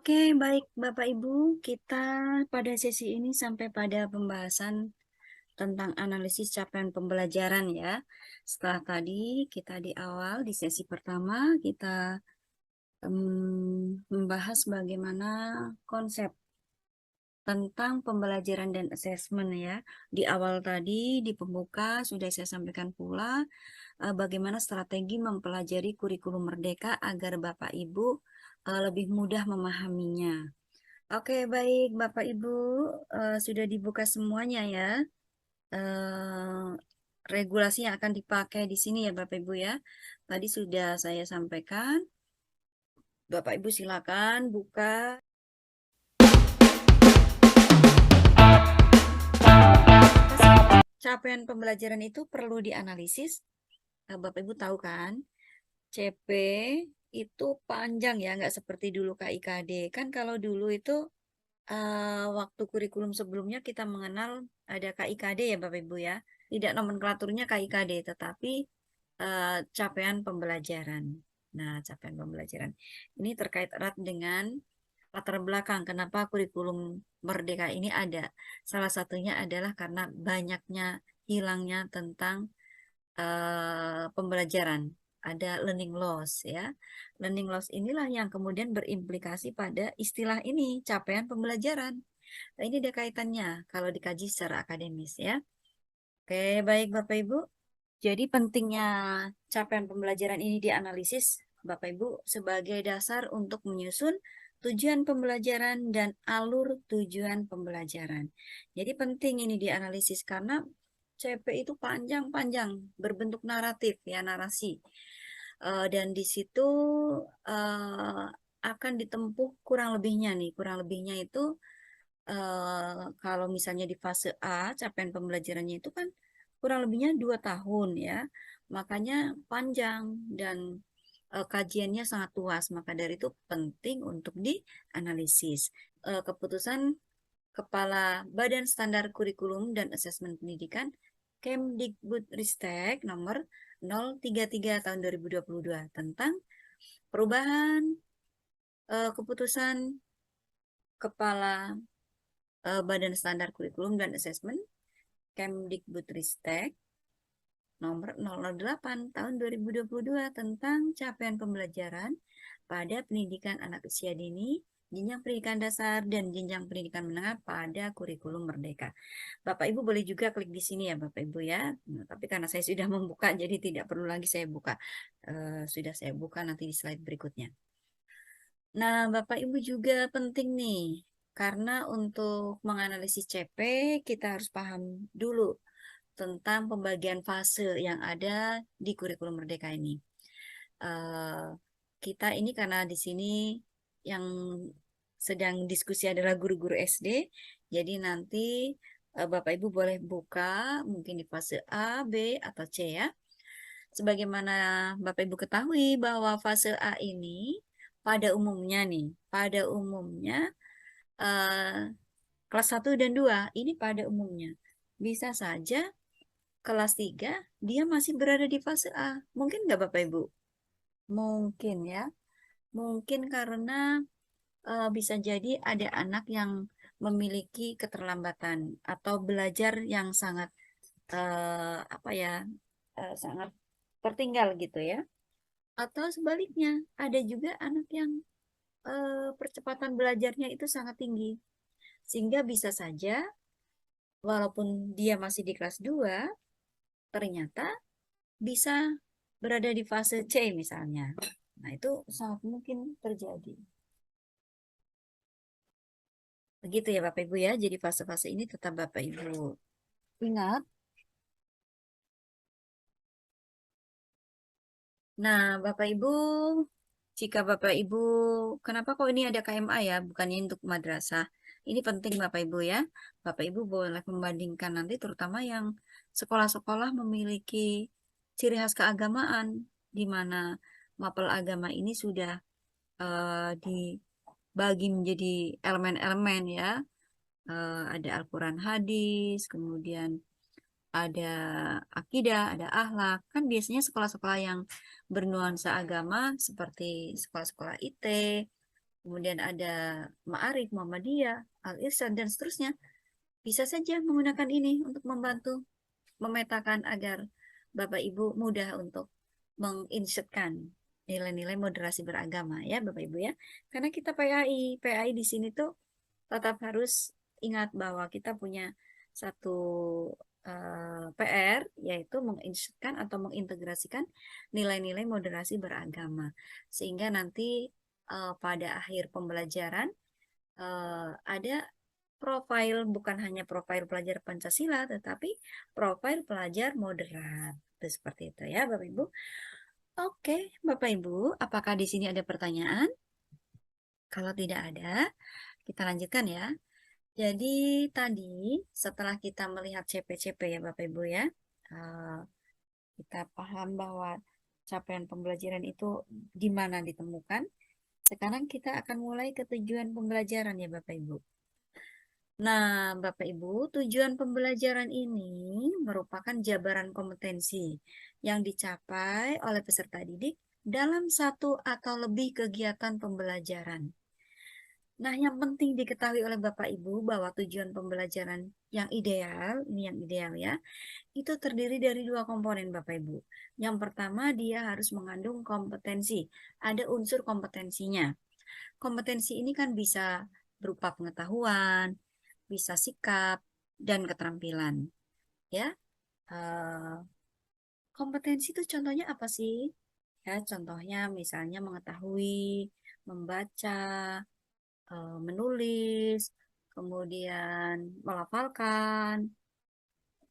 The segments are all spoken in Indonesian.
Oke, baik Bapak Ibu, kita pada sesi ini sampai pada pembahasan tentang analisis capaian pembelajaran ya. Setelah tadi kita di awal di sesi pertama kita membahas bagaimana konsep tentang pembelajaran dan asesmen ya. Di awal tadi di pembuka sudah saya sampaikan pula bagaimana strategi mempelajari kurikulum merdeka agar Bapak Ibu lebih mudah memahaminya. Oke, baik Bapak Ibu, sudah dibuka semuanya ya. Eh, Regulasi yang akan dipakai di sini ya Bapak Ibu ya. Tadi sudah saya sampaikan. Bapak Ibu silakan buka. Capaian pembelajaran itu perlu dianalisis. Bapak Ibu tahu kan, CP itu panjang ya, nggak seperti dulu KIKD. Kan kalau dulu itu waktu kurikulum sebelumnya kita mengenal ada KIKD ya Bapak Ibu ya. Tidak nomenklaturnya KIKD, tetapi capaian pembelajaran. Nah, capaian pembelajaran ini terkait erat dengan latar belakang kenapa kurikulum Merdeka ini ada. Salah satunya adalah karena banyaknya hilangnya tentang pembelajaran. Ada learning loss ya. Learning loss inilah yang kemudian berimplikasi pada istilah ini, capaian pembelajaran. Nah, ini ada kaitannya kalau dikaji secara akademis ya. Oke, baik Bapak Ibu. Jadi pentingnya capaian pembelajaran ini dianalisis Bapak Ibu sebagai dasar untuk menyusun tujuan pembelajaran dan alur tujuan pembelajaran. Jadi penting ini dianalisis karena CP itu panjang-panjang berbentuk naratif ya, narasi. Dan di situ eh, akan ditempuh kurang lebihnya nih, kurang lebihnya itu kalau misalnya di fase A, capaian pembelajarannya itu kan kurang lebihnya 2 tahun ya. Makanya panjang dan kajiannya sangat luas. Maka dari itu penting untuk dianalisis. Keputusan Kepala Badan Standar Kurikulum dan Asesmen Pendidikan Kemdikbudristek nomor 033 tahun 2022 tentang perubahan keputusan Kepala Badan Standar Kurikulum dan Asesmen Kemdikbudristek nomor 008 tahun 2022 tentang capaian pembelajaran pada pendidikan anak usia dini, jenjang pendidikan dasar, dan jenjang pendidikan menengah pada kurikulum Merdeka. Bapak Ibu boleh juga klik di sini ya Bapak Ibu ya. Nah, tapi karena saya sudah membuka jadi tidak perlu lagi saya buka. Sudah saya buka nanti di slide berikutnya. Nah, Bapak Ibu juga penting nih, karena untuk menganalisis CP, kita harus paham dulu tentang pembagian fase yang ada di kurikulum Merdeka ini. Eh, Kita ini karena di sini yang sedang diskusi adalah guru-guru SD, jadi nanti Bapak Ibu boleh buka mungkin di fase A, B, atau C ya. Sebagaimana Bapak Ibu ketahui bahwa fase A ini pada umumnya nih, pada umumnya eh, kelas 1 dan 2 ini pada umumnya. Bisa saja kelas 3 dia masih berada di fase A. Mungkin nggak Bapak Ibu? Mungkin ya. Mungkin karena bisa jadi ada anak yang memiliki keterlambatan atau belajar yang sangat apa ya, sangat tertinggal gitu ya. Atau sebaliknya, ada juga anak yang percepatan belajarnya itu sangat tinggi. Sehingga bisa saja, walaupun dia masih di kelas 2 ternyata bisa berada di fase C misalnya. Nah, itu sangat mungkin terjadi. Begitu ya Bapak Ibu ya. Jadi fase-fase ini tetap Bapak Ibu ingat. Nah, Bapak Ibu, jika Bapak Ibu, kenapa kok ini ada KMA ya, bukannya untuk madrasah? Ini penting Bapak Ibu ya. Bapak Ibu boleh membandingkan nanti terutama yang sekolah-sekolah memiliki ciri khas keagamaan, di mana mapel agama ini sudah dibagi menjadi elemen-elemen ya. Ada Al-Quran hadis, kemudian ada akidah, ada akhlak. Kan biasanya sekolah-sekolah yang bernuansa agama seperti sekolah-sekolah IT, kemudian ada Ma'arif, Muhammadiyah, Al-Irsyad, dan seterusnya. Bisa saja menggunakan ini untuk membantu memetakan agar Bapak Ibu mudah untuk menginsertkan nilai-nilai moderasi beragama ya Bapak Ibu ya. Karena kita PAI di sini tuh tetap harus ingat bahwa kita punya satu PR, yaitu menginsertkan atau mengintegrasikan nilai-nilai moderasi beragama. Sehingga nanti pada akhir pembelajaran ada profil, bukan hanya profil pelajar Pancasila, tetapi profil pelajar moderat. Itu seperti itu ya Bapak Ibu. Oke, Bapak Ibu, apakah di sini ada pertanyaan? Kalau tidak ada, kita lanjutkan ya. Jadi tadi setelah kita melihat CP-CP ya Bapak Ibu ya, eh, kita paham bahwa capaian pembelajaran itu di mana ditemukan. Sekarang kita akan mulai ke tujuan pembelajaran ya Bapak Ibu. Nah, Bapak Ibu, tujuan pembelajaran ini merupakan jabaran kompetensi yang dicapai oleh peserta didik dalam satu atau lebih kegiatan pembelajaran. Nah, yang penting diketahui oleh Bapak Ibu bahwa tujuan pembelajaran yang ideal, ini yang ideal ya, itu terdiri dari dua komponen Bapak Ibu. Yang pertama, dia harus mengandung kompetensi. Ada unsur kompetensinya. Kompetensi ini kan bisa berupa pengetahuan, bisa sikap, dan keterampilan. Ya, eh, kompetensi itu contohnya apa sih? Ya, contohnya misalnya mengetahui, membaca, menulis, kemudian melafalkan,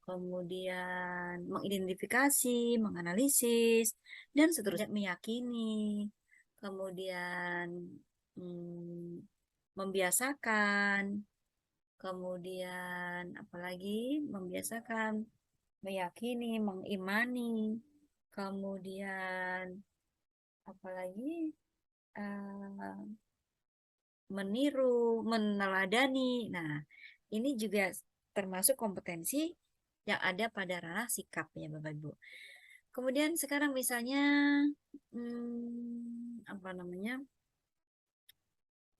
kemudian mengidentifikasi, menganalisis, dan seterusnya meyakini, kemudian hmm, membiasakan, kemudian apalagi membiasakan, meyakini, mengimani, kemudian apalagi eh, meniru, meneladani. Nah, ini juga termasuk kompetensi yang ada pada ranah sikap ya Bapak Ibu. Kemudian sekarang misalnya apa namanya?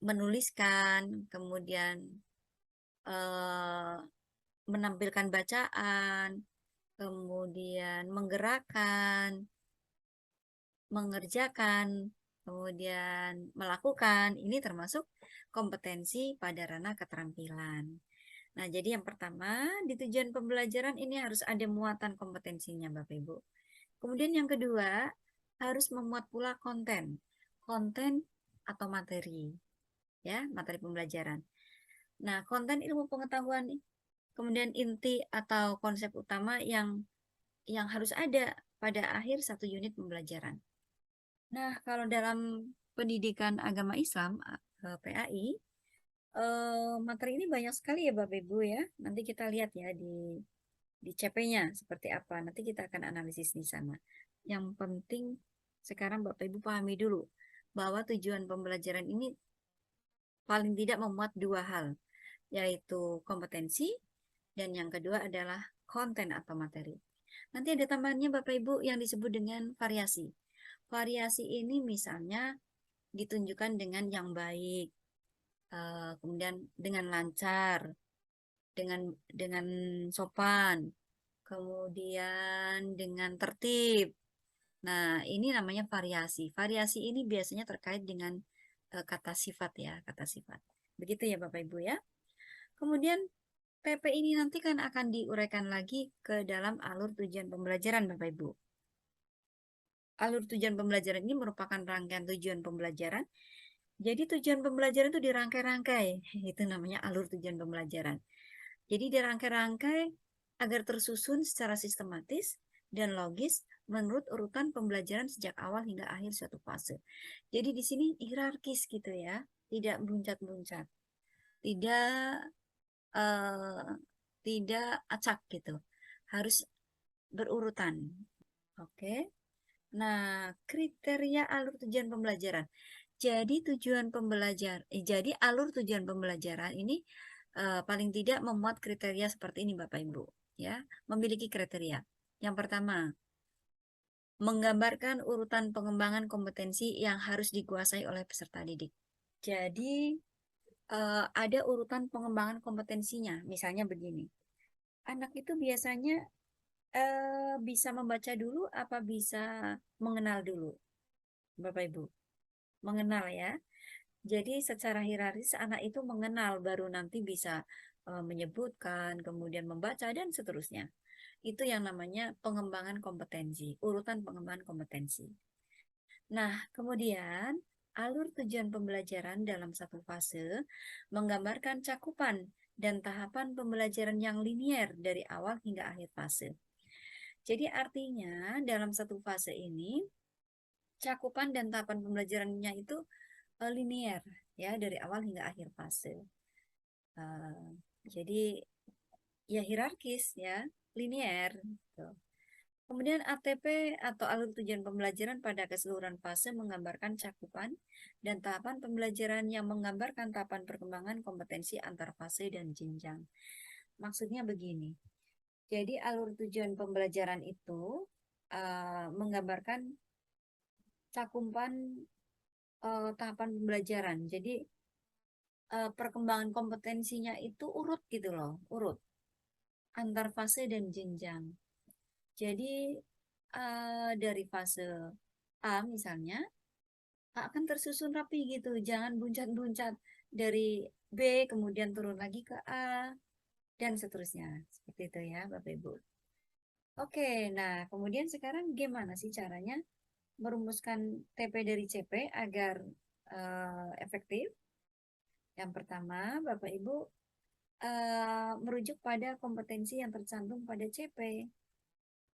Menuliskan, kemudian eh, menampilkan bacaan, kemudian menggerakkan, mengerjakan, kemudian melakukan. Ini termasuk kompetensi pada ranah keterampilan. Nah, jadi yang pertama, di tujuan pembelajaran ini harus ada muatan kompetensinya, Bapak Ibu. Kemudian yang kedua, harus memuat pula konten. Konten atau materi, ya, materi pembelajaran. Nah, konten ilmu pengetahuan, kemudian inti atau konsep utama yang harus ada pada akhir satu unit pembelajaran. Nah, kalau dalam pendidikan agama Islam, PAI, materi ini banyak sekali ya Bapak Ibu ya. Nanti kita lihat ya di CP-nya seperti apa. Nanti kita akan analisis di sana. Yang penting sekarang Bapak Ibu pahami dulu bahwa tujuan pembelajaran ini paling tidak memuat dua hal, yaitu kompetensi dan yang kedua adalah konten atau materi. Nanti ada tambahannya Bapak Ibu yang disebut dengan variasi. Variasi ini misalnya ditunjukkan dengan yang baik, kemudian dengan lancar, dengan sopan, kemudian dengan tertib. Nah, ini namanya variasi. Variasi ini biasanya terkait dengan kata sifat ya, kata sifat. Begitu ya Bapak Ibu ya. Kemudian PP ini nanti kan akan diuraikan lagi ke dalam alur tujuan pembelajaran Bapak Ibu. Alur tujuan pembelajaran ini merupakan rangkaian tujuan pembelajaran. Jadi tujuan pembelajaran itu dirangkai-rangkai. Itu namanya alur tujuan pembelajaran. Jadi dirangkai-rangkai agar tersusun secara sistematis dan logis menurut urutan pembelajaran sejak awal hingga akhir suatu fase. Jadi di sini hierarkis gitu ya, tidak meluncat-meluncat, tidak eh, tidak acak gitu, harus berurutan. Oke. Nah, kriteria alur tujuan pembelajaran. Jadi alur tujuan pembelajaran ini paling tidak memuat kriteria seperti ini Bapak Ibu, ya, memiliki kriteria. Yang pertama, menggambarkan urutan pengembangan kompetensi yang harus dikuasai oleh peserta didik. Jadi ada urutan pengembangan kompetensinya. Misalnya begini, anak itu biasanya bisa membaca dulu apa bisa mengenal dulu, Bapak Ibu? Mengenal ya. Jadi secara hierarkis anak itu mengenal baru nanti bisa menyebutkan, kemudian membaca dan seterusnya. Itu yang namanya pengembangan kompetensi, urutan pengembangan kompetensi. Nah, kemudian alur tujuan pembelajaran dalam satu fase menggambarkan cakupan dan tahapan pembelajaran yang linier dari awal hingga akhir fase. Jadi artinya dalam satu fase ini cakupan dan tahapan pembelajarannya itu linier ya dari awal hingga akhir fase. Eh, jadi ya hierarkis ya, linier gitu. Kemudian ATP atau alur tujuan pembelajaran pada keseluruhan fase menggambarkan cakupan dan tahapan pembelajaran yang menggambarkan tahapan perkembangan kompetensi antar fase dan jenjang. Maksudnya begini. Jadi alur tujuan pembelajaran itu menggambarkan cakupan tahapan pembelajaran. Jadi perkembangan kompetensinya itu urut gitu loh, urut antar fase dan jenjang. Jadi dari fase A misalnya akan tersusun rapi gitu, jangan buncat-buncat dari B kemudian turun lagi ke A dan seterusnya. Seperti itu ya Bapak Ibu. Oke, nah kemudian sekarang gimana sih caranya merumuskan TP dari CP agar efektif? Yang pertama, Bapak Ibu merujuk pada kompetensi yang tercantum pada CP.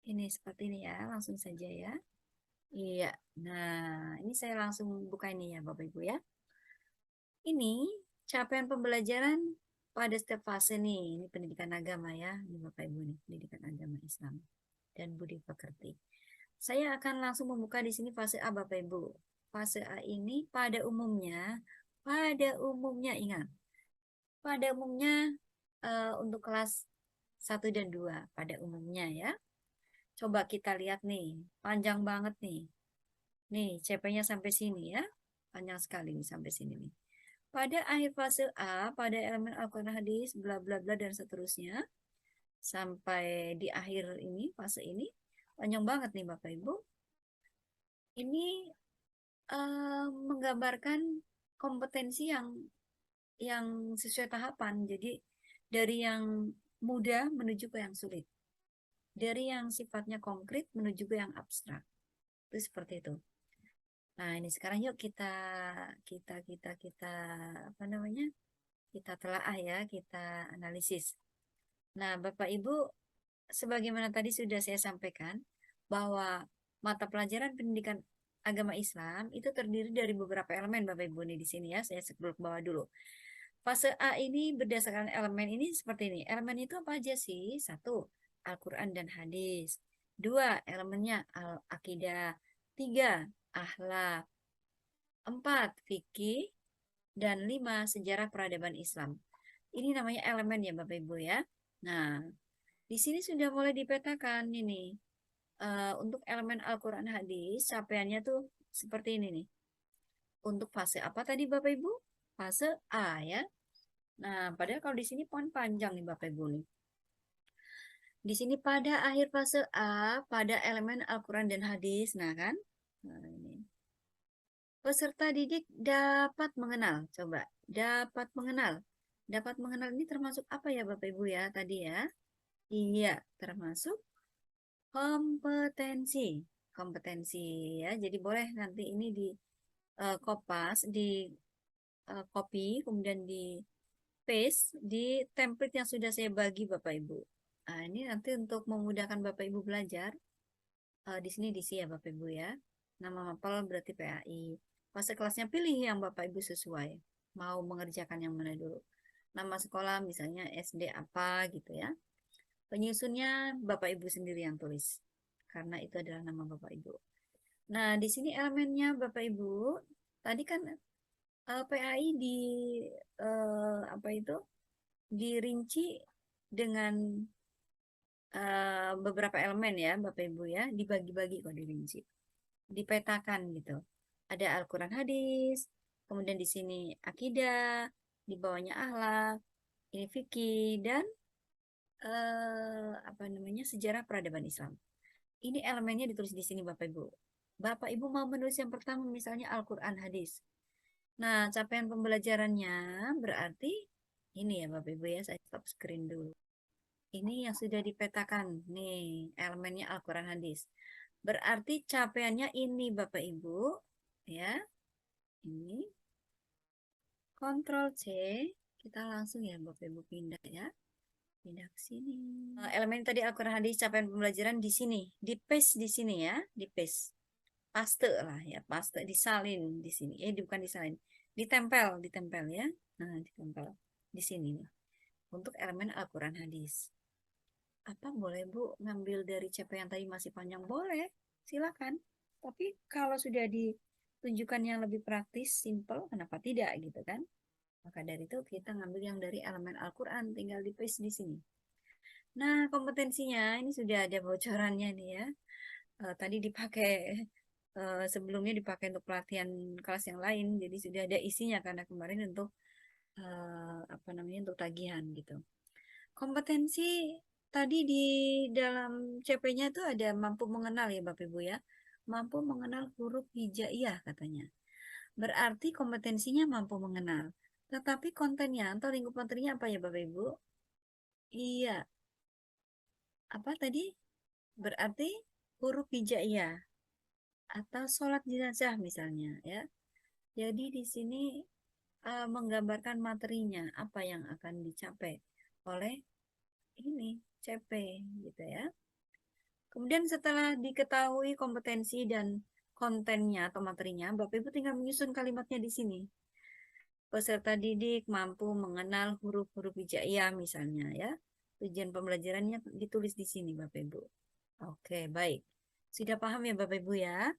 Ini seperti ini ya, langsung saja ya. Iya, nah ini saya langsung buka ini ya Bapak Ibu ya. Ini capaian pembelajaran pada setiap fase nih. Ini pendidikan agama ya, ini Bapak Ibu nih, pendidikan agama Islam dan budi pekerti. Saya akan langsung membuka di sini fase A Bapak Ibu. Fase A ini pada umumnya ingat, pada umumnya untuk kelas 1 dan 2 pada umumnya ya. Coba kita lihat nih, panjang banget nih. Nih, CP-nya sampai sini ya. Panjang sekali nih sampai sini nih. Pada akhir fase A, pada elemen Al-Quran hadis, bla bla bla dan seterusnya, sampai di akhir ini, fase ini, panjang banget nih Bapak Ibu. Ini menggambarkan kompetensi yang sesuai tahapan. Jadi dari yang mudah menuju ke yang sulit. Dari yang sifatnya konkret menuju ke yang abstrak. Itu seperti itu. Nah, ini sekarang yuk kita apa namanya? Kita telaah ya, kita analisis. Nah, Bapak Ibu, sebagaimana tadi sudah saya sampaikan bahwa mata pelajaran pendidikan agama Islam itu terdiri dari beberapa elemen Bapak Ibu nih di sini ya. Saya scroll ke bawah dulu. Fase A ini berdasarkan elemen ini seperti ini. Elemen itu apa aja sih? Satu, Al-Quran dan hadis. Dua, elemennya Al-Aqidah. Tiga, akhlak. Empat, fikih. Dan lima, sejarah peradaban Islam. Ini namanya elemen ya Bapak Ibu ya. Nah, di sini sudah mulai dipetakan ini. Untuk elemen Al-Quran hadis, capaiannya tuh seperti ini nih. Untuk fase apa tadi Bapak Ibu? Fase A ya. Nah, padahal kalau di sini poin panjang nih Bapak Ibu nih. Di sini pada akhir fase A, pada elemen Al-Quran dan hadis, nah kan? Nah, ini. Peserta didik dapat mengenal, coba. Dapat mengenal. Dapat mengenal ini termasuk apa ya Bapak Ibu ya tadi ya? Iya, termasuk kompetensi. Kompetensi ya. Jadi boleh nanti ini di kopas, di copy, kemudian di paste di template yang sudah saya bagi Bapak Ibu. Nah, ini nanti untuk memudahkan Bapak Ibu belajar, di sini diisi ya Bapak Ibu ya. Nama mapel berarti PAI. Fase kelasnya pilih yang Bapak Ibu sesuai. Mau mengerjakan yang mana dulu. Nama sekolah misalnya SD apa gitu ya. Penyusunnya Bapak Ibu sendiri yang tulis. Karena itu adalah nama Bapak Ibu. Nah, di sini elemennya Bapak Ibu. Tadi kan PAI di apa itu dirinci dengan beberapa elemen ya Bapak Ibu ya, dibagi-bagi kok dirinci, dipetakan gitu. Ada Al-Quran hadis, kemudian di sini akidah, di bawahnya akhlak, ini fikih dan apa namanya sejarah peradaban Islam. Ini elemennya ditulis di sini Bapak Ibu. Bapak Ibu mau menulis yang pertama misalnya Al-Quran hadis. Nah, capaian pembelajarannya berarti ini ya Bapak Ibu ya, saya stop screen dulu. Ini yang sudah dipetakan nih, elemennya Al-Quran hadis. Berarti capaiannya ini Bapak Ibu ya. Ini Ctrl C, kita langsung ya Bapak Ibu pindah ya. Pindah ke sini. Elemen tadi Al-Quran hadis capaian pembelajaran di sini, di paste di sini ya, di paste. Paste lah ya, paste disalin di sini. Bukan disalin, ditempel ya. Nah, ditempel di sini nih. Untuk elemen Al-Quran hadis. Apa boleh Bu ngambil dari CP yang tadi masih panjang? Boleh, silakan. Tapi kalau sudah ditunjukkan yang lebih praktis, simple, kenapa tidak gitu kan? Maka dari itu kita ngambil yang dari elemen Al-Quran, tinggal di paste di sini. Nah, kompetensinya ini sudah ada bocorannya nih ya. Tadi dipakai sebelumnya dipakai untuk pelatihan kelas yang lain, jadi sudah ada isinya karena kemarin untuk apa namanya untuk tagihan gitu. Kompetensi tadi di dalam CP-nya itu ada mampu mengenal ya Bapak Ibu ya. Mampu mengenal huruf hijaiyah katanya. Berarti kompetensinya mampu mengenal. Tetapi kontennya atau lingkup materinya apa ya Bapak Ibu? Iya, apa tadi? Berarti huruf hijaiyah atau sholat jenazah misalnya ya. Jadi di sini menggambarkan materinya apa yang akan dicapai oleh ini CP gitu ya. Kemudian setelah diketahui kompetensi dan kontennya atau materinya, Bapak Ibu tinggal menyusun kalimatnya di sini. Peserta didik mampu mengenal huruf-huruf hijaiyah misalnya ya. Tujuan pembelajarannya ditulis di sini Bapak Ibu. Oke, baik. Sudah paham ya Bapak Ibu ya?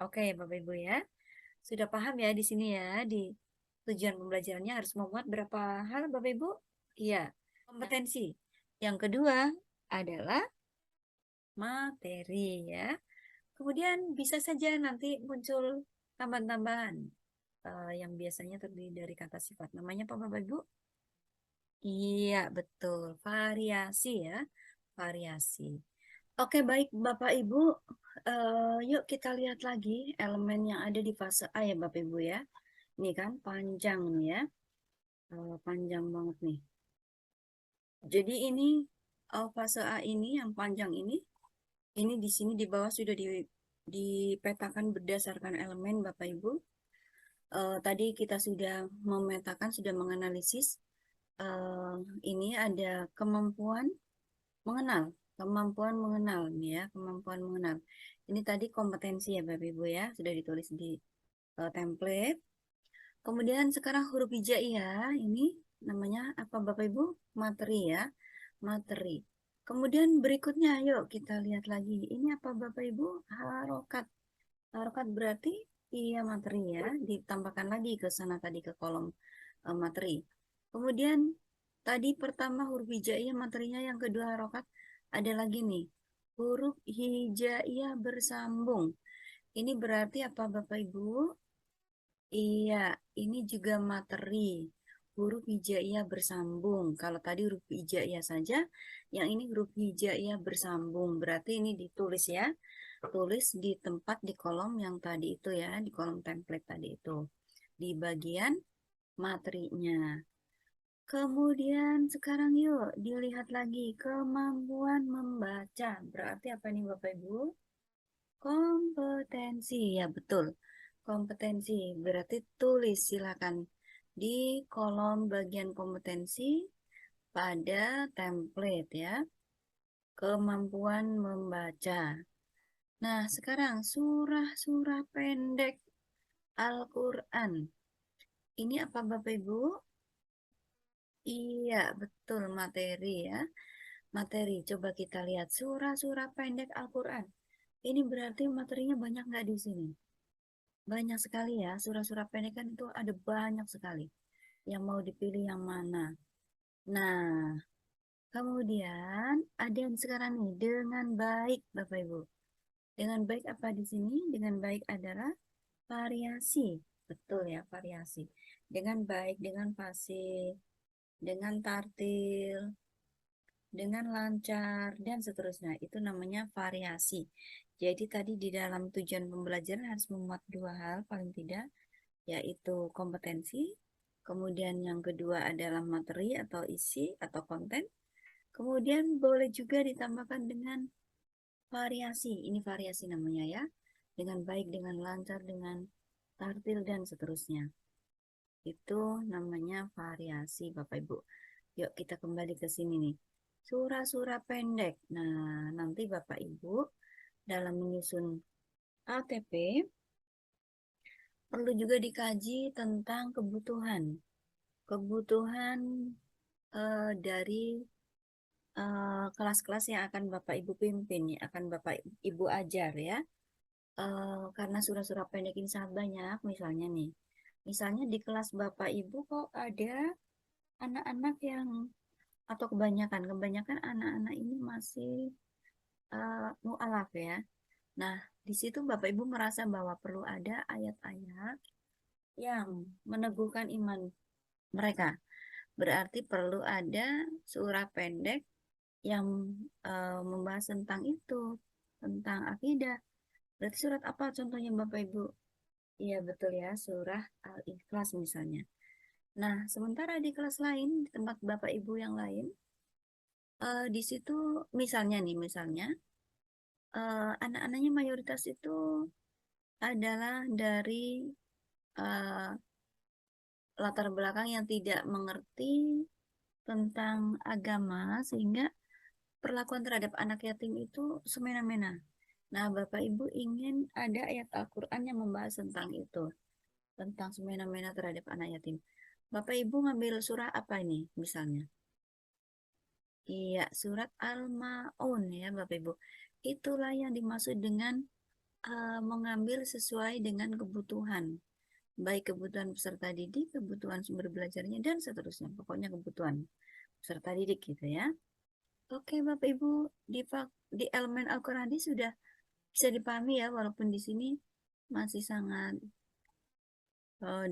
Oke, Bapak Ibu ya. Sudah paham ya di sini ya, di tujuan pembelajarannya harus memuat berapa hal Bapak Ibu? Iya, kompetensi. Yang kedua adalah materi ya. Kemudian bisa saja nanti muncul tambahan-tambahan yang biasanya terdiri dari kata sifat. Namanya apa Bapak Ibu? Iya, betul. Variasi ya. Variasi. Oke, baik Bapak Ibu. Yuk kita lihat lagi elemen yang ada di fase A ya Bapak Ibu ya. Ini kan panjang nih ya. Panjang banget nih. Jadi ini fase A ini yang panjang ini di sini di bawah sudah dipetakan berdasarkan elemen Bapak Ibu. Tadi kita sudah memetakan, sudah menganalisis. eh, ini ada mengenal, kemampuan mengenal nih ya, kemampuan mengenal. Ini tadi kompetensi ya Bapak Ibu ya, sudah ditulis di template. Kemudian sekarang huruf hijaiyah ini namanya apa Bapak Ibu? Materi ya, materi. Kemudian berikutnya yuk kita lihat lagi. Ini apa Bapak Ibu? Harokat. Harokat berarti iya materi ya, ditambahkan lagi ke sana tadi ke kolom materi. Kemudian tadi pertama huruf hijaiyah materinya, yang kedua harokat, ada lagi nih. Huruf hijaiyah bersambung. Ini berarti apa Bapak Ibu? Iya, ini juga materi. Huruf hijaiyah bersambung. Kalau tadi huruf hijaiyah saja, yang ini huruf hijaiyah bersambung. Berarti ini ditulis ya. Tulis di tempat di kolom yang tadi itu ya, di kolom template tadi itu. Di bagian materinya. Kemudian sekarang yuk dilihat lagi kemampuan membaca. Berarti apa nih Bapak Ibu? Kompetensi, ya betul. Kompetensi berarti tulis silakan di kolom bagian kompetensi pada template ya. Kemampuan membaca. Nah, sekarang surah-surah pendek Al-Quran. Ini apa Bapak Ibu? Iya, betul materi ya. Materi, coba kita lihat surah-surah pendek Al-Quran. Ini berarti materinya banyak nggak di sini? Banyak sekali ya, surah-surah pendek kan itu ada banyak sekali. Yang mau dipilih yang mana? Nah, kemudian ada yang sekarang nih, dengan baik Bapak Ibu. Dengan baik apa di sini? Dengan baik adalah variasi. Betul ya, variasi. Dengan baik, dengan fasih, dengan tartil, dengan lancar, dan seterusnya. Itu namanya variasi. Jadi tadi di dalam tujuan pembelajaran harus memuat dua hal paling tidak, yaitu kompetensi, kemudian yang kedua adalah materi atau isi atau konten, kemudian boleh juga ditambahkan dengan variasi. Ini variasi namanya ya. Dengan baik, dengan lancar, dengan tartil, dan seterusnya. Itu namanya variasi, Bapak Ibu. Yuk kita kembali ke sini nih. Surah-surah pendek. Nah, nanti Bapak Ibu dalam menyusun ATP perlu juga dikaji tentang kebutuhan. Kebutuhan dari kelas-kelas yang akan Bapak Ibu pimpin, ya, akan Bapak Ibu ajar ya. Karena surah-surah pendek ini sangat banyak, misalnya nih. Misalnya di kelas Bapak Ibu kok ada anak-anak yang atau kebanyakan anak-anak ini masih mu'alaf ya. Nah, di situ Bapak Ibu merasa bahwa perlu ada ayat-ayat yang meneguhkan iman mereka. Berarti perlu ada surah pendek yang membahas tentang itu, tentang akidah. Berarti surat apa contohnya Bapak Ibu? Iya betul ya, surah Al-Ikhlas misalnya. Nah, sementara di kelas lain, di tempat Bapak Ibu yang lain, di situ misalnya nih, misalnya anak-anaknya mayoritas itu adalah dari eh, latar belakang yang tidak mengerti tentang agama, sehingga perlakuan terhadap anak yatim itu semena-mena. Nah, Bapak Ibu ingin ada ayat Al-Quran yang membahas tentang itu, tentang semena-mena terhadap anak yatim. Bapak Ibu ngambil surah apa ini misalnya? Iya, surat Al-Ma'un ya Bapak Ibu. Itulah yang dimaksud dengan mengambil sesuai dengan kebutuhan. Baik kebutuhan peserta didik, kebutuhan sumber belajarnya, dan seterusnya. Pokoknya kebutuhan peserta didik gitu ya. Oke Bapak Ibu, di elemen Al-Quran ini sudah bisa dipahami ya, walaupun di sini masih sangat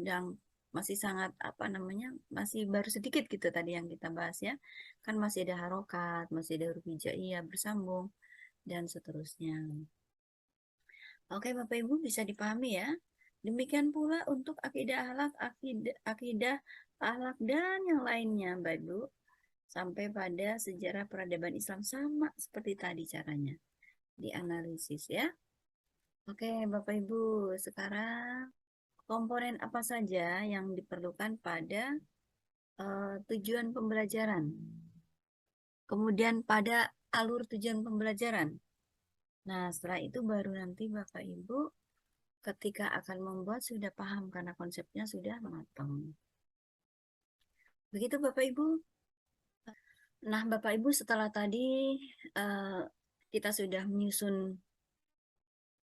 dan masih sangat apa namanya, masih baru sedikit gitu tadi yang kita bahas ya. Kan masih ada harokat, masih ada huruf hijaiyah bersambung, dan seterusnya. Oke, Bapak Ibu bisa dipahami ya. Demikian pula untuk akidah akhlak, akidah akhlak dan yang lainnya, Bapak Ibu. Sampai pada sejarah peradaban Islam sama seperti tadi caranya dianalisis ya. Oke, Bapak Ibu, sekarang komponen apa saja yang diperlukan pada tujuan pembelajaran? Kemudian pada alur tujuan pembelajaran. Nah, setelah itu baru nanti Bapak Ibu ketika akan membuat sudah paham karena konsepnya sudah matang. Begitu Bapak Ibu. Nah, Bapak Ibu setelah tadi eh, kita sudah menyusun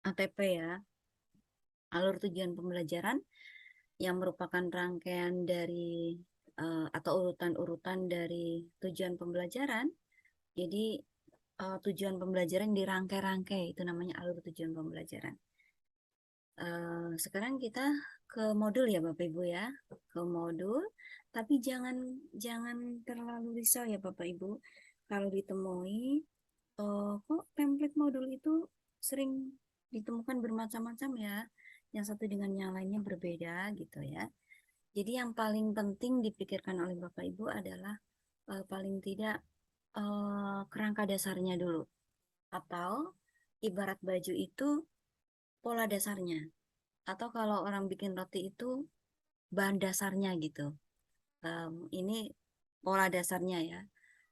ATP ya, alur tujuan pembelajaran yang merupakan rangkaian dari atau urutan-urutan dari tujuan pembelajaran. Jadi tujuan pembelajaran dirangkai-rangkai itu namanya alur tujuan pembelajaran. Sekarang kita ke modul ya Bapak Ibu ya, ke modul. Tapi jangan jangan terlalu risau ya Bapak Ibu. Kalau ditemui, kok template modul itu sering ditemukan bermacam-macam ya. Yang satu dengan yang lainnya berbeda gitu ya. Jadi yang paling penting dipikirkan oleh Bapak Ibu adalah paling tidak kerangka dasarnya dulu. Atau ibarat baju itu pola dasarnya. Atau kalau orang bikin roti itu bahan dasarnya gitu. Ini pola dasarnya ya.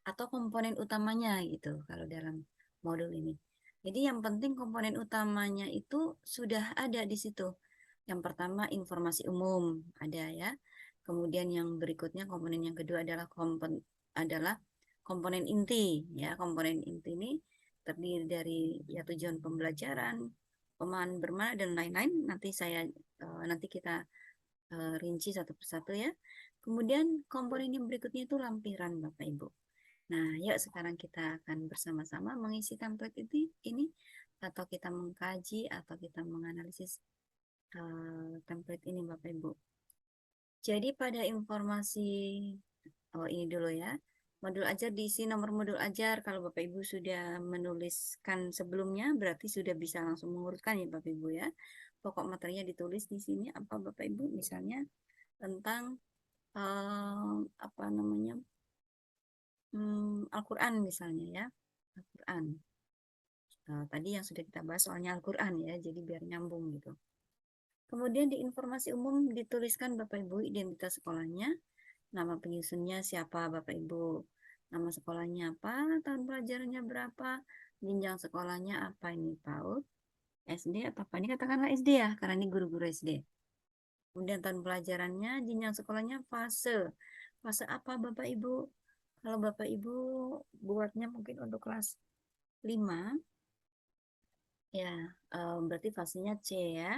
Atau komponen utamanya gitu kalau dalam modul ini. Jadi yang penting komponen utamanya itu sudah ada di situ. Yang pertama informasi umum ada ya. Kemudian yang berikutnya komponen yang kedua adalah komponen inti ya. Komponen inti ini terdiri dari ya tujuan pembelajaran, pemahaman bermakna dan lain-lain. Nanti kita rinci satu persatu ya. Kemudian komponen yang berikutnya itu lampiran Bapak Ibu. Nah, yuk sekarang kita akan bersama-sama mengisi template ini atau kita mengkaji atau kita menganalisis template ini Bapak Ibu. Jadi pada informasi, ini dulu ya. Modul ajar diisi nomor modul ajar. Kalau Bapak Ibu sudah menuliskan sebelumnya, berarti sudah bisa langsung mengurutkan ya Bapak Ibu ya. Pokok materinya ditulis di sini apa Bapak Ibu, misalnya tentang apa namanya, Al-Quran misalnya ya. Al-Quran. Tadi yang sudah kita bahas soalnya Al-Quran ya, jadi biar nyambung gitu. Kemudian di informasi umum dituliskan Bapak Ibu identitas sekolahnya, nama penyusunnya siapa Bapak Ibu, nama sekolahnya apa, tahun pelajarannya berapa, jenjang sekolahnya apa, ini PAUD, SD atau apa, ini katakanlah SD ya, karena ini guru-guru SD. Kemudian tahun pelajarannya, jenjang sekolahnya fase, fase apa Bapak Ibu. Kalau Bapak Ibu buatnya mungkin untuk kelas 5, ya berarti fasenya C ya.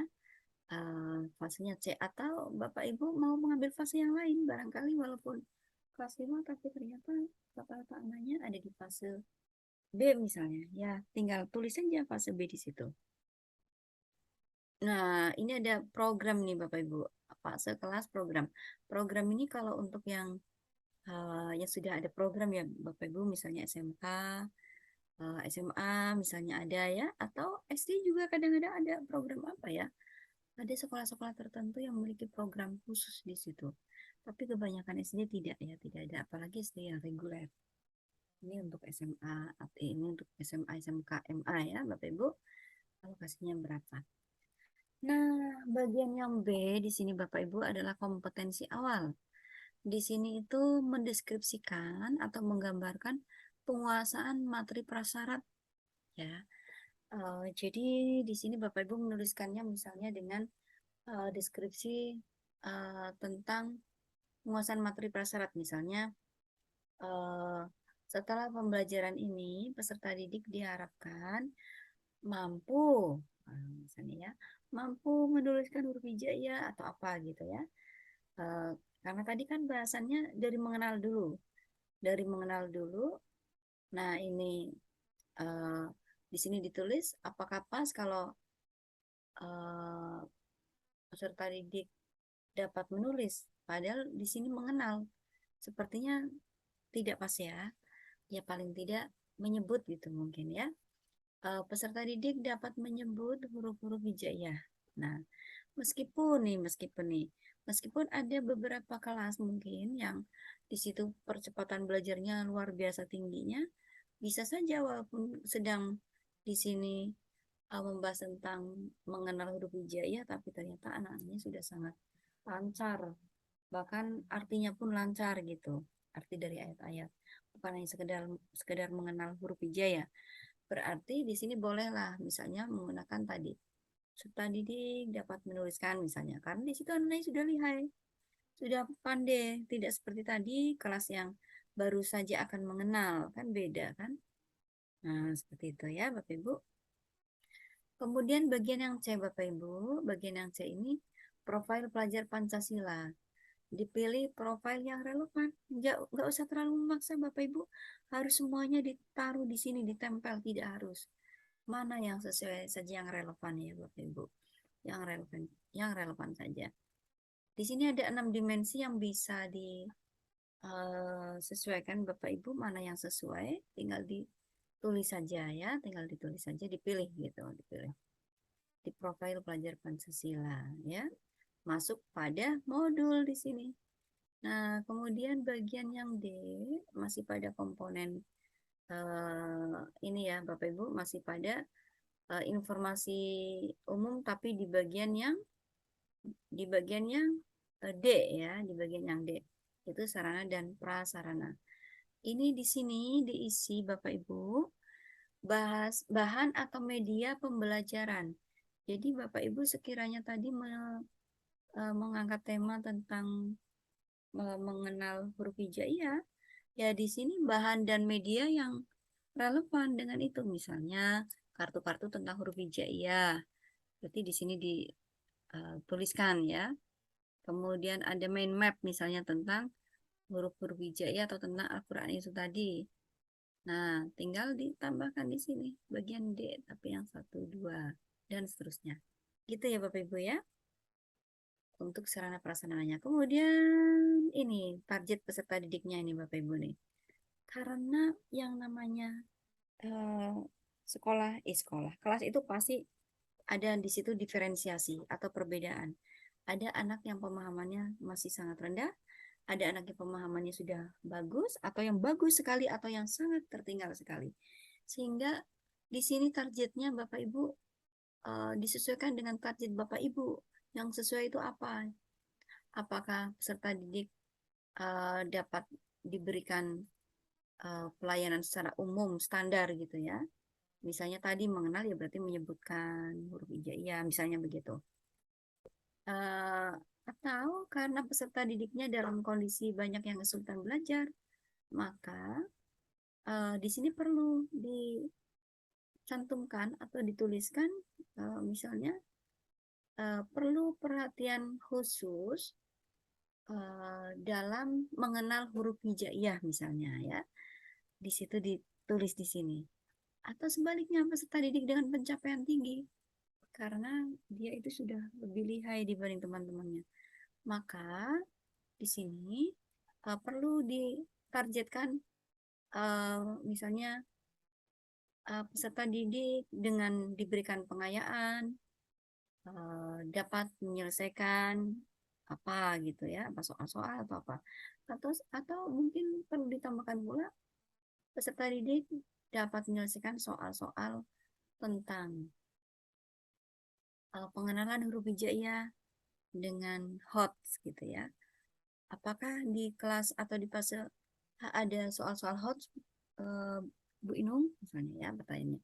Fasenya C, atau Bapak Ibu mau mengambil fase yang lain barangkali walaupun kelas 5 tapi ternyata rata-rata anaknya ada di fase B misalnya ya, tinggal tulis saja fase B di situ. Nah, ini ada program nih Bapak Ibu, fase kelas program. Program ini kalau untuk yang sudah ada program ya Bapak Ibu, misalnya SMK, SMA misalnya ada ya, atau SD juga kadang-kadang ada program apa ya. Ada sekolah-sekolah tertentu yang memiliki program khusus di situ. Tapi kebanyakan SD tidak ya, tidak ada. Apalagi SD yang reguler. Ini untuk SMA, ini untuk SMA, SMK, MA ya, Bapak Ibu. Alokasinya berapa? Nah, bagian yang B di sini Bapak Ibu adalah kompetensi awal. Di sini itu mendeskripsikan atau menggambarkan penguasaan materi prasyarat ya. Jadi di sini Bapak Ibu menuliskannya misalnya dengan deskripsi tentang penguasaan materi prasyarat, misalnya eh, setelah pembelajaran ini peserta didik diharapkan mampu, misalnya ya, mampu menuliskan huruf hijaiyah atau apa gitu ya. Eh, karena tadi kan bahasannya dari mengenal dulu, dari mengenal dulu. Nah ini eh, di sini ditulis apakah pas kalau eh, peserta didik dapat menulis, padahal di sini mengenal. Sepertinya tidak pas ya. Ya paling tidak menyebut gitu mungkin ya. Peserta didik dapat menyebut huruf-huruf hijaiyah. Nah, meskipun ada beberapa kelas mungkin yang di situ percepatan belajarnya luar biasa tingginya, bisa saja walaupun sedang di sini membahas tentang mengenal huruf hijaiyah, tapi ternyata anak-anaknya sudah sangat lancar, bahkan artinya pun lancar gitu, arti dari ayat-ayat, bukan hanya sekedar sekedar mengenal huruf hijaiyah. Berarti di sini bolehlah misalnya menggunakan tadi serta didik dapat menuliskan misalnya, karena di situ anaknya sudah lihai, sudah pandai, tidak seperti tadi kelas yang baru saja akan mengenal, kan beda kan. Nah seperti itu ya Bapak Ibu. Kemudian bagian yang C Bapak Ibu, bagian yang C ini profil pelajar Pancasila. Dipilih profil yang relevan. Nggak usah terlalu memaksa Bapak Ibu. Harus semuanya ditaruh di sini, ditempel, tidak harus. Mana yang sesuai saja yang relevan ya Bapak Ibu. Yang relevan saja. Di sini ada 6 dimensi yang bisa disesuaikan Bapak Ibu, mana yang sesuai, tinggal ditulis saja ya, tinggal ditulis saja, dipilih gitu, dipilih di profil pelajar Pancasila ya. Masuk pada modul di sini. Nah, kemudian bagian yang D masih pada komponen ini ya, Bapak Ibu, masih pada informasi umum, tapi di bagian yang D ya, di bagian yang D itu sarana dan prasarana. Ini di sini diisi Bapak Ibu bahas bahan atau media pembelajaran. Jadi Bapak Ibu sekiranya tadi mengangkat tema tentang mengenal huruf hijaiyah, ya di sini bahan dan media yang relevan dengan itu, misalnya kartu-kartu tentang huruf hijaiyah. Berarti di sini dituliskan ya. Kemudian ada mind map misalnya tentang huruf-huruf hijaiyah atau tentang Al-Qur'an itu tadi. Nah, tinggal ditambahkan di sini bagian D, tapi yang 1, 2, dan seterusnya. Gitu ya Bapak Ibu ya. untuk sarana prasarananya. Kemudian ini target peserta didiknya ini Bapak Ibu nih. Karena yang namanya eh, sekolah, kelas itu pasti ada di situ diferensiasi atau perbedaan. Ada anak yang pemahamannya masih sangat rendah, ada anak yang pemahamannya sudah bagus, atau yang bagus sekali, atau yang sangat tertinggal sekali. Sehingga di sini targetnya Bapak Ibu disesuaikan dengan target Bapak Ibu. Yang sesuai itu apa? Apakah peserta didik dapat diberikan pelayanan secara umum standar gitu ya. Misalnya tadi mengenal ya berarti menyebutkan huruf hijaiyah, misalnya begitu. Eh, atau karena peserta didiknya dalam kondisi banyak yang kesulitan belajar, maka di sini perlu dicantumkan atau dituliskan misalnya perlu perhatian khusus dalam mengenal huruf hijaiyah misalnya ya. Di situ ditulis di sini. Atau sebaliknya peserta didik dengan pencapaian tinggi karena dia itu sudah lebih lihai dibanding teman-temannya. Maka di sini perlu ditargetkan misalnya peserta didik dengan diberikan pengayaan dapat menyelesaikan apa gitu ya, apa soal-soal atau apa. Atau mungkin perlu ditambahkan pula peserta didik dapat menyelesaikan soal-soal tentang pengenalan huruf hijaiyah dengan HOTS gitu ya. Apakah di kelas atau di fase ada soal-soal HOTS, Bu Inung misalnya ya pertanyaannya?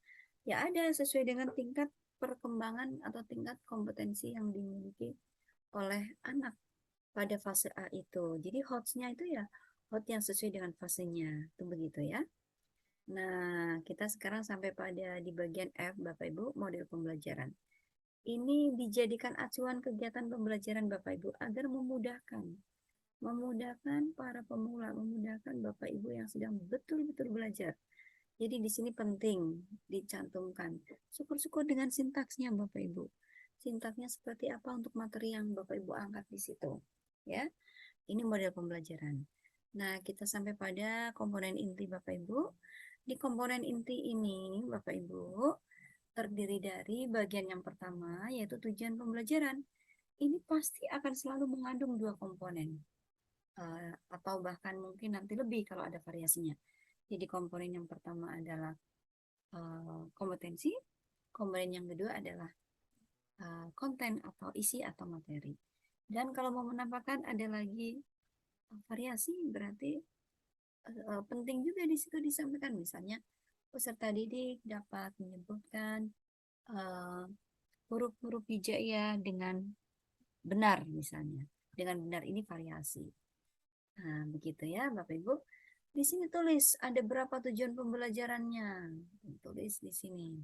Ya ada sesuai dengan tingkat perkembangan atau tingkat kompetensi yang dimiliki oleh anak pada fase A itu. Jadi HOTS-nya itu ya HOT yang sesuai dengan fasenya, itu begitu ya. Nah, kita sekarang sampai pada di bagian F, Bapak Ibu, model pembelajaran. Ini dijadikan acuan kegiatan pembelajaran Bapak Ibu agar memudahkan para pemula, memudahkan Bapak Ibu yang sedang betul-betul belajar. Jadi di sini penting dicantumkan. Syukur-syukur dengan sintaksnya Bapak Ibu. Sintaksnya seperti apa untuk materi yang Bapak Ibu angkat di situ. Ya, ini model pembelajaran. Nah, kita sampai pada komponen inti Bapak Ibu. Di komponen inti ini Bapak Ibu terdiri dari bagian yang pertama yaitu tujuan pembelajaran. Ini pasti akan selalu mengandung dua komponen atau bahkan mungkin nanti lebih kalau ada variasinya. Jadi komponen yang pertama adalah kompetensi, komponen yang kedua adalah konten atau isi atau materi. Dan kalau mau menambahkan ada lagi variasi berarti penting juga di situ disampaikan misalnya peserta didik dapat menyebutkan huruf-huruf hijaiyah dengan benar misalnya. Dengan benar ini variasi. Nah, begitu ya Bapak Ibu. Di sini tulis ada berapa tujuan pembelajarannya. Tulis di sini.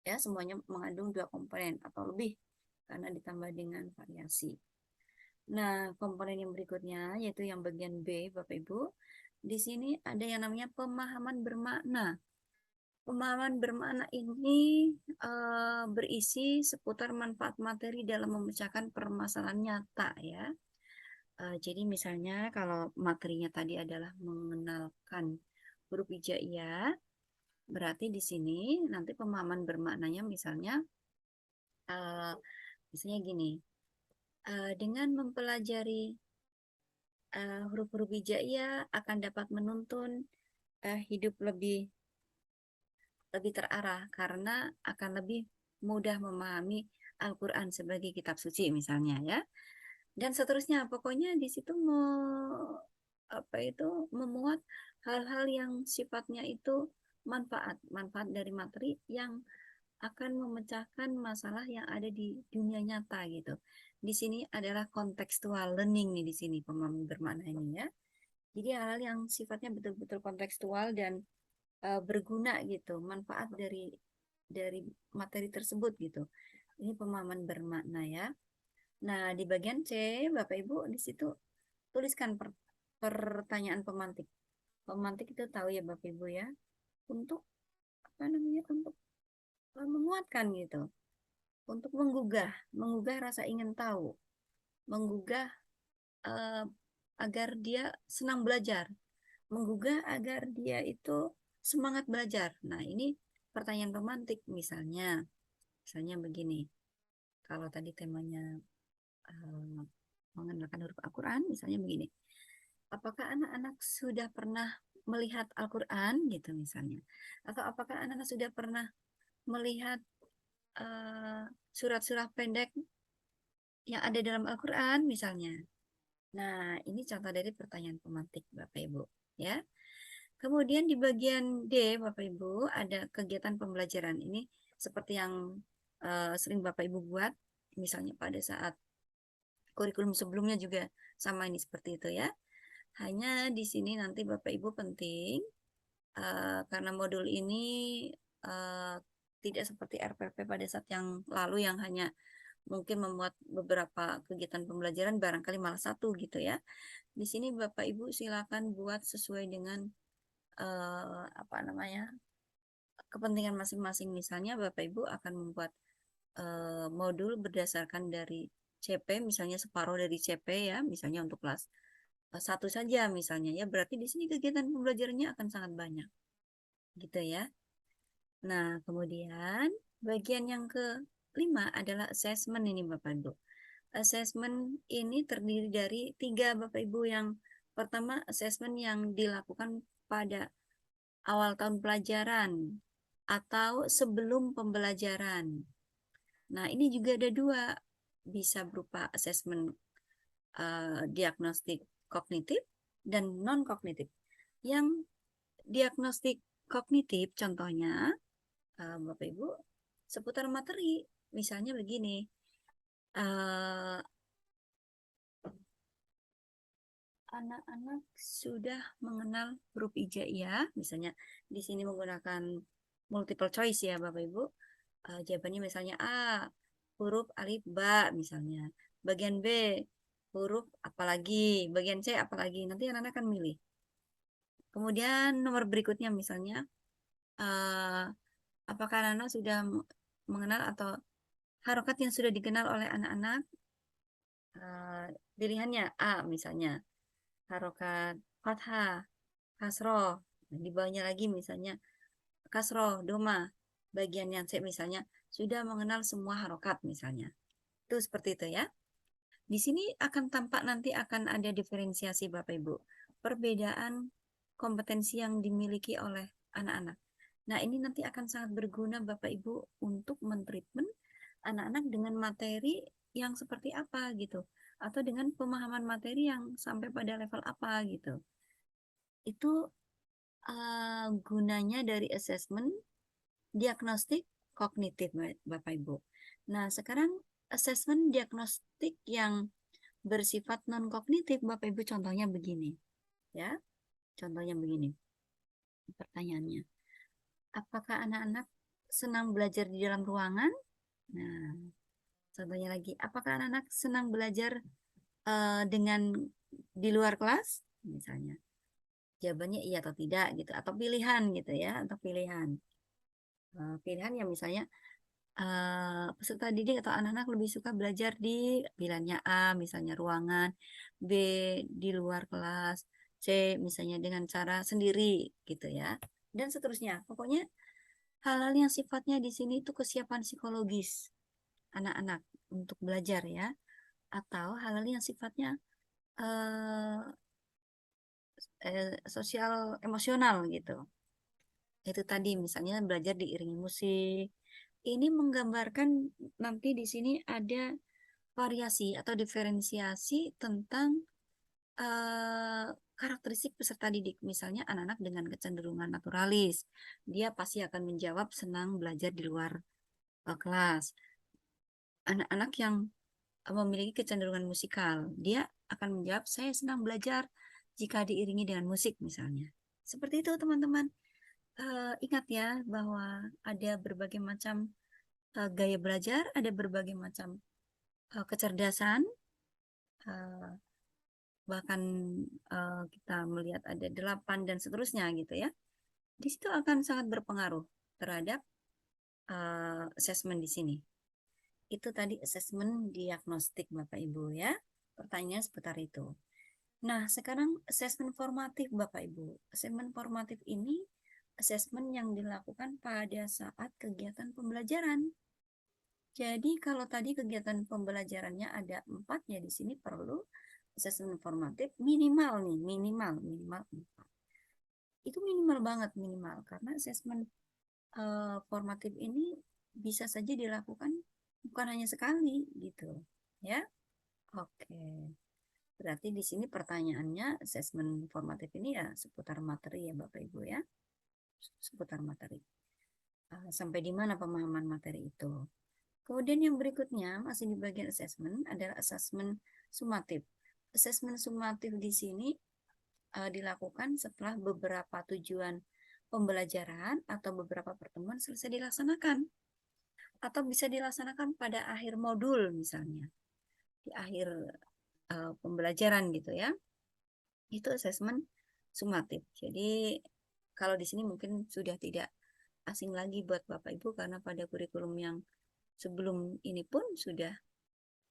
Ya, semuanya mengandung dua komponen atau lebih karena ditambah dengan variasi. Nah, komponen yang berikutnya yaitu yang bagian B, Bapak Ibu. Di sini ada yang namanya pemahaman bermakna. Pemahaman bermakna ini berisi seputar manfaat materi dalam memecahkan permasalahan nyata ya. Jadi misalnya kalau materinya tadi adalah mengenalkan huruf hijaiyah, berarti di sini nanti pemahaman bermaknanya misalnya uh, misalnya gini, dengan mempelajari huruf-huruf hijaiyah akan dapat menuntun hidup lebih terarah karena akan lebih mudah memahami Al-Quran sebagai kitab suci misalnya ya. Dan seterusnya pokoknya di situ apa itu memuat hal-hal yang sifatnya itu manfaat dari materi yang akan memecahkan masalah yang ada di dunia nyata gitu. Di sini adalah kontekstual learning nih di sini pemahaman bermakna ini ya. Jadi hal-hal yang sifatnya betul-betul kontekstual dan berguna gitu, manfaat dari materi tersebut gitu. Ini pemahaman bermakna ya. Nah, di bagian C, Bapak Ibu di situ tuliskan pertanyaan pemantik. Pemantik itu tahu ya Bapak Ibu ya, untuk apa namanya? Untuk menguatkan gitu, untuk menggugah rasa ingin tahu. menggugah agar dia senang belajar, menggugah agar dia itu semangat belajar. Nah, ini pertanyaan romantik misalnya begini. Kalau tadi temanya eh, mengenalkan huruf Al-Quran, misalnya begini. Apakah anak-anak sudah pernah melihat Al-Quran gitu misalnya? Atau apakah anak-anak sudah pernah melihat surat-surat pendek yang ada dalam Al-Quran misalnya? Nah, ini contoh dari pertanyaan pemantik Bapak Ibu, ya. Kemudian di bagian D, Bapak Ibu, ada kegiatan pembelajaran ini seperti yang sering Bapak Ibu buat, misalnya pada saat kurikulum sebelumnya juga sama ini seperti itu ya. Hanya di sini nanti Bapak Ibu penting karena modul ini uh, tidak seperti RPP pada saat yang lalu yang hanya mungkin memuat beberapa kegiatan pembelajaran barangkali malah satu gitu ya. Di sini Bapak Ibu silakan buat sesuai dengan apa namanya kepentingan masing-masing. Misalnya Bapak Ibu akan membuat modul berdasarkan dari CP, misalnya separuh dari CP ya, misalnya untuk kelas satu saja misalnya ya, berarti di sini kegiatan pembelajarannya akan sangat banyak, gitu ya. Nah, kemudian bagian yang kelima adalah assessment ini Bapak Ibu. Assessment ini terdiri dari tiga Bapak Ibu. Yang pertama, assessment yang dilakukan pada awal tahun pelajaran atau sebelum pembelajaran. Nah, ini juga ada dua, bisa berupa assessment diagnostik kognitif dan non-kognitif. Yang diagnostik kognitif contohnya, Bapak Ibu, seputar materi. Misalnya begini, eh, anak-anak sudah mengenal huruf hijaiyah, misalnya di sini menggunakan multiple choice ya Bapak Ibu. Jawabannya misalnya A, huruf alif ba misalnya. Bagian B, huruf apalagi, bagian C apalagi. Nanti anak-anak akan milih. Kemudian nomor berikutnya misalnya, eh, apakah anak-anak sudah mengenal atau harokat yang sudah dikenal oleh anak-anak? Pilihannya A misalnya, harokat fathah, kasroh. Di bawahnya lagi misalnya kasroh, doma. Bagian yang C misalnya, sudah mengenal semua harokat misalnya. Itu seperti itu ya. Di sini akan tampak nanti akan ada diferensiasi Bapak Ibu. Perbedaan kompetensi yang dimiliki oleh anak-anak. Nah, ini nanti akan sangat berguna Bapak Ibu untuk mentreatment anak-anak dengan materi yang seperti apa gitu. Atau dengan pemahaman materi yang sampai pada level apa gitu. Itu gunanya dari assessment diagnostik kognitif Bapak Ibu. Nah, sekarang assessment diagnostik yang bersifat non kognitif Bapak Ibu, contohnya begini ya. Contohnya begini. Pertanyaannya, apakah anak-anak senang belajar di dalam ruangan? Nah, contohnya lagi, apakah anak-anak senang belajar dengan di luar kelas? Misalnya, jawabannya iya atau tidak gitu, atau pilihan gitu ya, atau pilihan. Pilihan yang misalnya peserta didik atau anak-anak lebih suka belajar di pilihannya A, misalnya ruangan, B di luar kelas, C misalnya dengan cara sendiri gitu ya, dan seterusnya. Pokoknya hal-hal yang sifatnya di sini itu kesiapan psikologis anak-anak untuk belajar ya, atau hal-hal yang sifatnya eh, sosial emosional gitu. Itu tadi misalnya belajar diiringi musik. Ini menggambarkan nanti di sini ada variasi atau diferensiasi tentang eh, karakteristik peserta didik. Misalnya anak-anak dengan kecenderungan naturalis, dia pasti akan menjawab senang belajar di luar kelas. Anak-anak yang memiliki kecenderungan musikal, dia akan menjawab saya senang belajar jika diiringi dengan musik misalnya. Seperti itu teman-teman. Ingat ya bahwa ada berbagai macam gaya belajar, ada berbagai macam kecerdasan, eh, bahkan kita melihat ada 8 dan seterusnya gitu ya. Di situ akan sangat berpengaruh terhadap assessment di sini. Itu tadi assessment diagnostik Bapak Ibu ya. Pertanyaan seputar itu. Nah, sekarang asesmen formatif Bapak Ibu. Asesmen formatif ini asesmen yang dilakukan pada saat kegiatan pembelajaran. Jadi kalau tadi kegiatan pembelajarannya ada 4, ya di sini perlu asesmen formatif minimal nih, minimal 4. Itu minimal banget, minimal. Karena asesmen formatif ini bisa saja dilakukan bukan hanya sekali gitu, ya. Oke. Berarti di sini pertanyaannya asesmen formatif ini ya seputar materi ya Bapak Ibu ya. Seputar materi. Sampai di mana pemahaman materi itu. Kemudian yang berikutnya masih di bagian asesmen adalah asesmen sumatif. Asesmen sumatif di sini dilakukan setelah beberapa tujuan pembelajaran atau beberapa pertemuan selesai dilaksanakan. Atau bisa dilaksanakan pada akhir modul misalnya. Di akhir pembelajaran gitu ya. Itu asesmen sumatif. Jadi kalau di sini mungkin sudah tidak asing lagi buat Bapak Ibu karena pada kurikulum yang sebelum ini pun sudah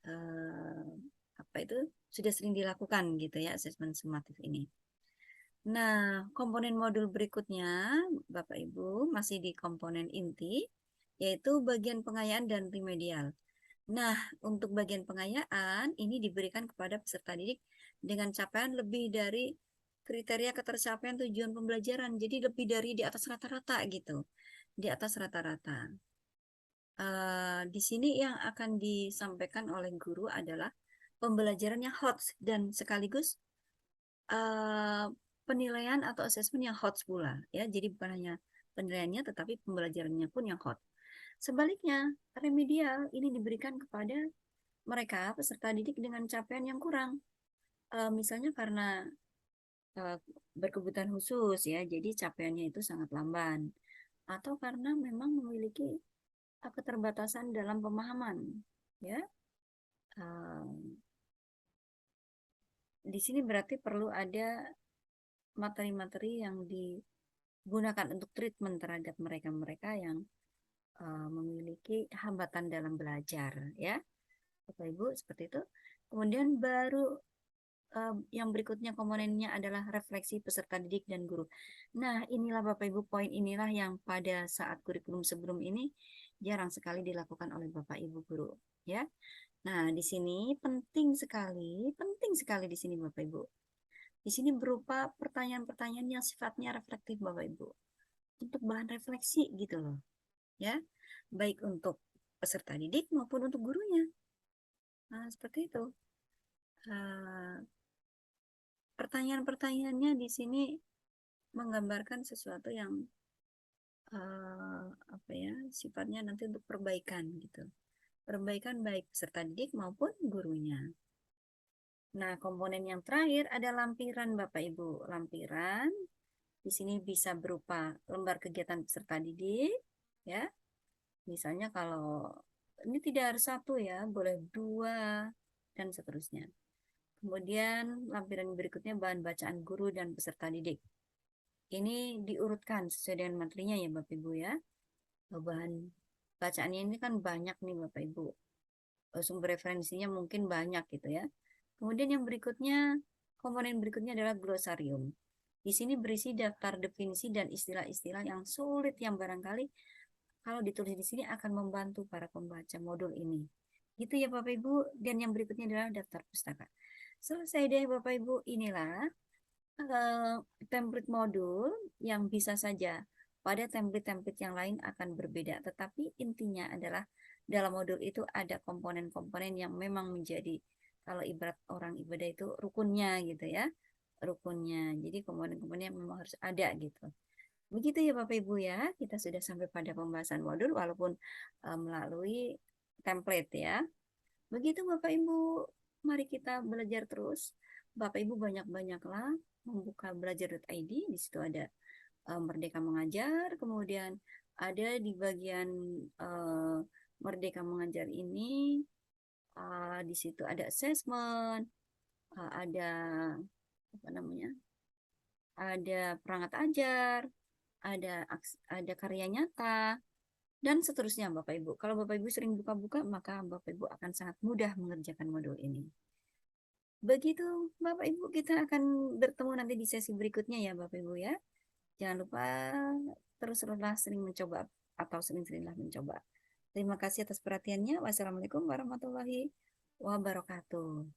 eh, apa itu sudah sering dilakukan gitu ya asesmen sumatif ini. Nah, komponen modul berikutnya Bapak Ibu masih di komponen inti yaitu bagian pengayaan dan remedial. Nah, untuk bagian pengayaan ini diberikan kepada peserta didik dengan capaian lebih dari kriteria ketercapaian tujuan pembelajaran. Jadi lebih dari di atas rata-rata gitu. Di atas rata-rata. Di sini yang akan disampaikan oleh guru adalah pembelajaran yang hot dan sekaligus eh, penilaian atau asesmen yang hot pula. Ya, jadi bukan hanya penilaiannya, tetapi pembelajarannya pun yang hot. Sebaliknya, remedial ini diberikan kepada mereka peserta didik dengan capaian yang kurang. Misalnya karena eh, berkebutuhan khusus ya, jadi capaiannya itu sangat lamban. Atau karena memang memiliki keterbatasan dalam pemahaman. Ya, Eh, di sini berarti perlu ada materi-materi yang digunakan untuk treatment terhadap mereka-mereka yang memiliki hambatan dalam belajar, ya. Bapak Ibu seperti itu. Kemudian baru yang berikutnya komponennya adalah refleksi peserta didik dan guru. Nah, inilah Bapak Ibu poin inilah yang pada saat kurikulum sebelum ini jarang sekali dilakukan oleh Bapak Ibu guru, ya. Nah, di sini penting sekali di sini Bapak Ibu. Di sini berupa pertanyaan-pertanyaan yang sifatnya reflektif Bapak Ibu. Untuk bahan refleksi gitu loh, ya. Baik untuk peserta didik maupun untuk gurunya. Nah, seperti itu. Uh, Pertanyaan-pertanyaannya di sini menggambarkan sesuatu yang apa ya, sifatnya nanti untuk perbaikan gitu. Perbaikan baik peserta didik maupun gurunya. Nah, komponen yang terakhir ada lampiran Bapak Ibu. Lampiran di sini bisa berupa lembar kegiatan peserta didik, ya. Misalnya kalau ini tidak harus satu ya, boleh 2 dan seterusnya. Kemudian lampiran berikutnya bahan bacaan guru dan peserta didik. Ini diurutkan sesuai dengan materinya ya Bapak Ibu ya. Bahan bacaannya ini kan banyak nih Bapak Ibu. Sumber referensinya mungkin banyak gitu ya. Kemudian yang berikutnya, komponen berikutnya adalah glosarium. Di sini berisi daftar definisi dan istilah-istilah yang sulit yang barangkali kalau ditulis di sini akan membantu para pembaca modul ini. Gitu ya Bapak Ibu. Dan yang berikutnya adalah daftar pustaka. Selesai deh Bapak Ibu, inilah eh, template modul yang bisa saja pada template-template yang lain akan berbeda. Tetapi intinya adalah dalam modul itu ada komponen-komponen yang memang menjadi, kalau ibarat orang ibadah itu rukunnya gitu ya. Rukunnya. Jadi komponen-komponen yang memang harus ada gitu. Begitu ya Bapak Ibu ya, kita sudah sampai pada pembahasan modul walaupun melalui template ya. Begitu Bapak Ibu, mari kita belajar terus. Bapak Ibu banyak-banyaklah membuka belajar.id, di situ ada Merdeka Mengajar, kemudian ada di bagian uh, Merdeka Mengajar ini, di situ ada assessment, ada apa namanya, ada perangkat ajar, ada karya nyata, dan seterusnya Bapak Ibu. Kalau Bapak Ibu sering buka-buka, maka Bapak Ibu akan sangat mudah mengerjakan modul ini. Begitu Bapak Ibu, kita akan bertemu nanti di sesi berikutnya ya Bapak Ibu ya. Jangan lupa teruslah sering mencoba atau sering-seringlah mencoba. Terima kasih atas perhatiannya. Wassalamualaikum warahmatullahi wabarakatuh.